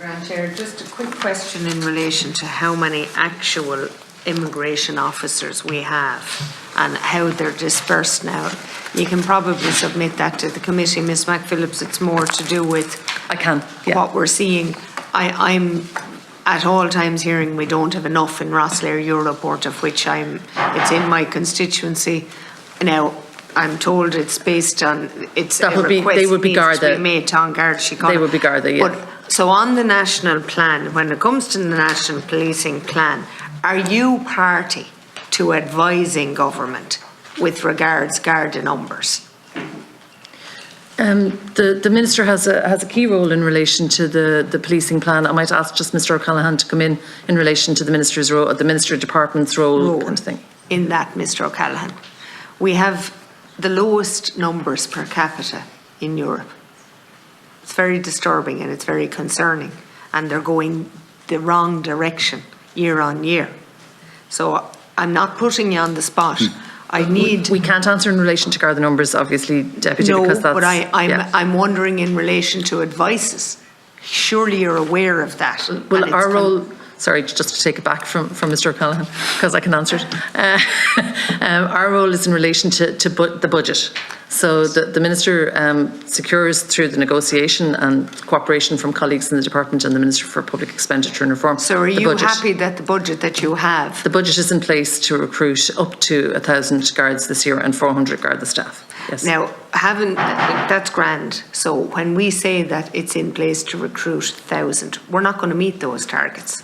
Grant Chair, just a quick question in relation to how many actual immigration officers we have and how they're dispersed now. You can probably submit that to the committee, Ms McPhillips. It's more to do with what we're seeing. I'm at all times hearing we don't have enough in Rosslare Europort, of which it's in my constituency. Now, I'm told it's based on, they would be Garda. Made to An Garda Síochána. They would be Garda, yeah. But, so on the national plan, when it comes to the national policing plan, are you party to advising government with regards Garda numbers? The Minister has a key role in relation to the policing plan. I might ask just Mr O'Callaghan to come in relation to the Minister's role, the Minister Department's role kind of thing. In that, Mr O'Callaghan, we have the lowest numbers per capita in Europe. It's very disturbing and it's very concerning, and they're going the wrong direction year on year. So I'm not putting you on the spot. We can't answer in relation to Garda numbers, obviously, Deputy, because that's... but I'm wondering in relation to advices. Surely you're aware of that. Well, our role... Sorry, just to take it back from Mr O'Callaghan, because I can answer it. Our role is in relation to the budget. So the Minister secures through the negotiation and cooperation from colleagues in the Department and the Minister for Public Expenditure and Reform. So are you happy that the budget that you have? The budget is in place to recruit up to 1,000 guards this year and 400 Garda staff. Yes. Now, that's grand. So when we say that it's in place to recruit 1,000, we're not going to meet those targets.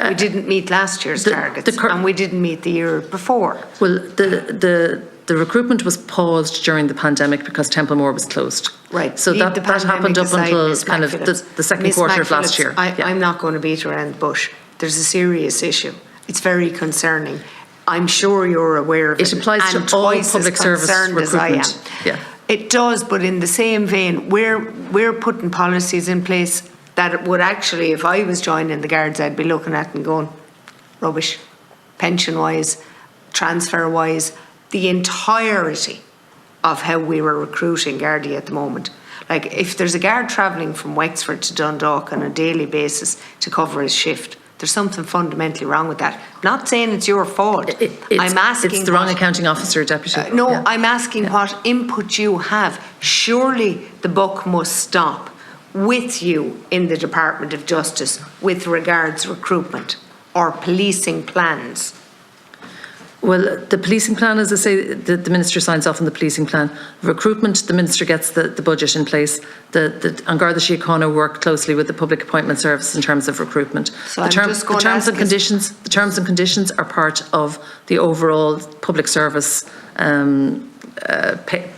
We didn't meet last year's targets, and we didn't meet the year before. Well, the recruitment was paused during the pandemic because Templemore was closed. Right. So that happened up until kind of the second quarter of last year. I'm not going to beat around the bush. There's a serious issue. It's very concerning. I'm sure you're aware of it. It applies to all public service recruitment. Yeah. It does, but in the same vein, we're putting policies in place that would actually, if I was joining the Guards, I'd be looking at and going, rubbish, pension-wise, transfer-wise, the entirety of how we were recruiting Gardaí at the moment. Like, if there's a Guard travelling from Wexford to Dundalk on a daily basis to cover his shift, there's something fundamentally wrong with that. Not saying it's your fault. I'm asking... It's the wrong accounting officer, Deputy. I'm asking what input you have. Surely the buck must stop with you in the Department of Justice with regards recruitment or policing plans. Well, the policing plan, as I say, the Minister signs off on the policing plan. Recruitment, the Minister gets the budget in place. An Garda Síochána work closely with the Public Appointment Service in terms of recruitment. So the terms and conditions are part of the overall public service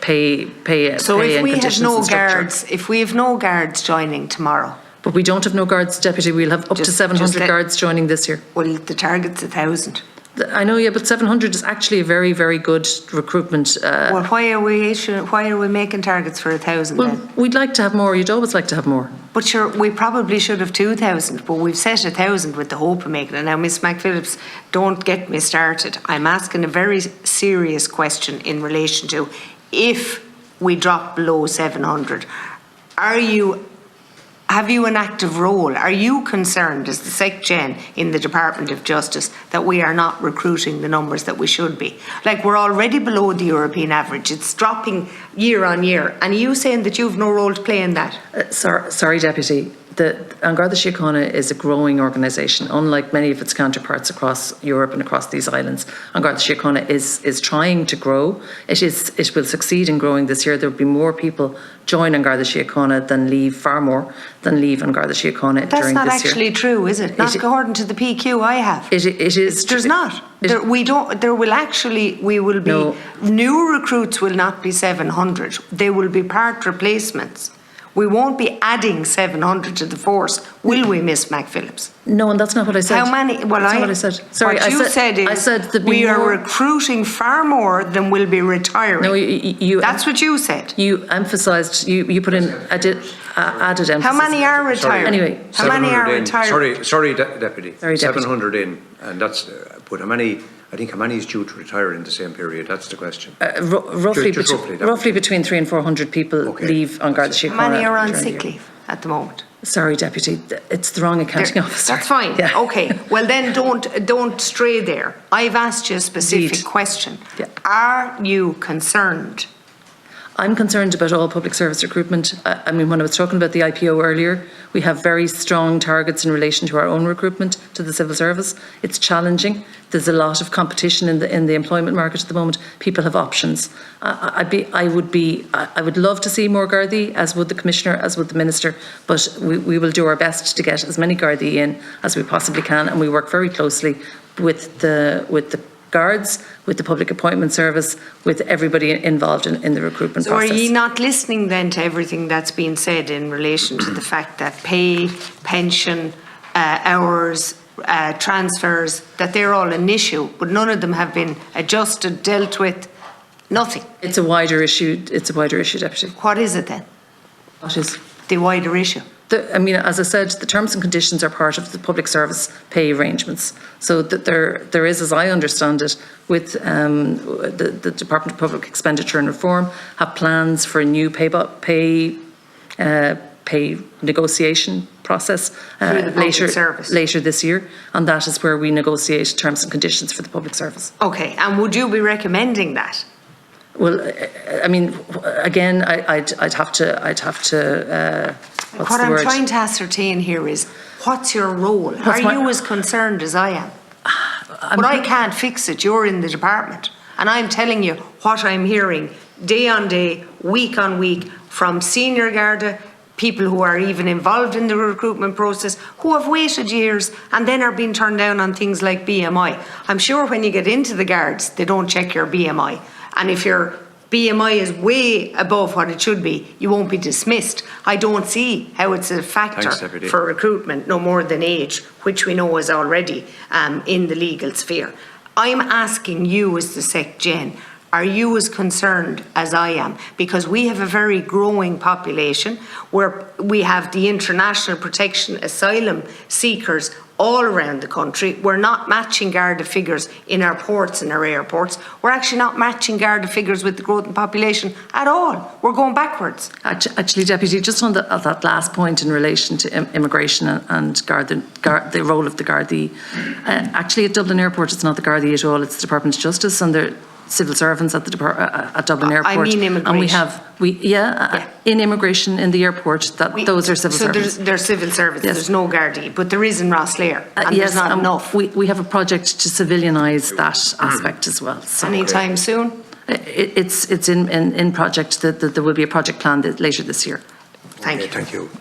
pay so if and we conditions have no and guards, if we have no guards joining tomorrow, but we don't have no guards, Deputy, we'll have up to 700 guards joining this year. Well, the target's 1,000. I know, yeah, but 700 is actually a very, very good recruitment. Well, why are we making targets for 1,000 well, then? We'd like to have more. You'd always like to have more. But sure, we probably should have 2,000, but we've set 1,000 with the hope of making it. Now, Ms McPhillips, don't get me started. I'm asking a very serious question in relation to if we drop below 700, have you an active role? Are you concerned as the Sec-Gen in the Department of Justice that we are not recruiting the numbers that we should be? Like, we're already below the European average. It's dropping year on year. And are you saying that you've no role to play in that? Sorry, Deputy. An Garda Síochána is a growing organisation, unlike many of its counterparts across Europe and across these islands. An Garda Síochána is trying to grow. It will succeed in growing this year. There will be more people join An Garda Síochána than leave, far more than leave An Garda Síochána during this year. That's not actually true, is it? Not according to the PQ I have. It is. There's not. New recruits will not be 700. They will be part replacements. We won't be adding 700 to the force, will we, Miss McPhillips? No, and that's not what I said. How many? Well, that's not what I said. Sorry, what you said is we are recruiting far more than will be retiring. No, that's what you said. You emphasised. You put in added emphasis. How many are retiring? Anyway, how many are retiring? Sorry, Deputy. 700 in, and that's. But how many? I think how many is due to retire in the same period? That's the question. Roughly between 300 and 400 people leave on Garda Síochána. How many are on sick leave at the moment? Sorry, Deputy, it's the wrong accounting officer. That's fine. Yeah. Okay. Well, then don't stray there. I've asked you a specific Indeed. question. Yeah. Are you concerned? I'm concerned about all public service recruitment. I mean, when I was talking about the IPO earlier, we have very strong targets in relation to our own recruitment to the civil service. It's challenging. There's a lot of competition in the employment market at the moment. People have options. I would love to see more Gardaí, as would the Commissioner, as would the Minister, but we will do our best to get as many Gardaí in as we possibly can, and we work very closely with the Guards, with the Public Appointment Service, with everybody involved in the recruitment process. So are you not listening then to everything that's been said in relation to the fact that pay, pension, hours, transfers, that they're all an issue, but none of them have been adjusted, dealt with, nothing? It's a wider issue. It's a wider issue, Deputy. What is it then? What is? The wider issue? I mean, as I said, the terms and conditions are part of the public service pay arrangements. So that there is, as I understand it, with the Department of Public Expenditure and Reform, have plans for a new pay negotiation process later this year, and that is where we negotiate terms and conditions for the public service. Okay, and would you be recommending that? Well, I mean, again, I'd have to. What I'm trying to ascertain here is, what's your role? Are you as concerned as I am? But I can't fix it. You're in the department. And I'm telling you what I'm hearing day on day, week on week, from senior Garda, people who are even involved in the recruitment process, who have waited years and then are being turned down on things like BMI. I'm sure when you get into the Guards, they don't check your BMI. And if your BMI is way above what it should be, you won't be dismissed. I don't see how it's a factor for recruitment, no more than age, which we know is already in the legal sphere. I'm asking you as the Sec Gen, are you as concerned as I am? Because we have a very growing population where we have the international protection asylum seekers all around the country. We're not matching Garda figures in our ports and our airports. We're actually not matching Garda figures with the growth in population at all. We're going backwards. Actually, Deputy, just on that last point in relation to immigration and the role of the Gardaí, actually at Dublin Airport it's not the Gardaí at all, it's the Department of Justice and the civil servants at Dublin Airport. I mean immigration. And in immigration in the airport, those are civil servants. So they're civil service, yes. There's no Gardaí, but there is in Rosslare, and yes, there's not enough. We have a project to civilianise that aspect as well. So anytime soon? It's in project, that there will be a project planned later this year. Thank you. Thank you.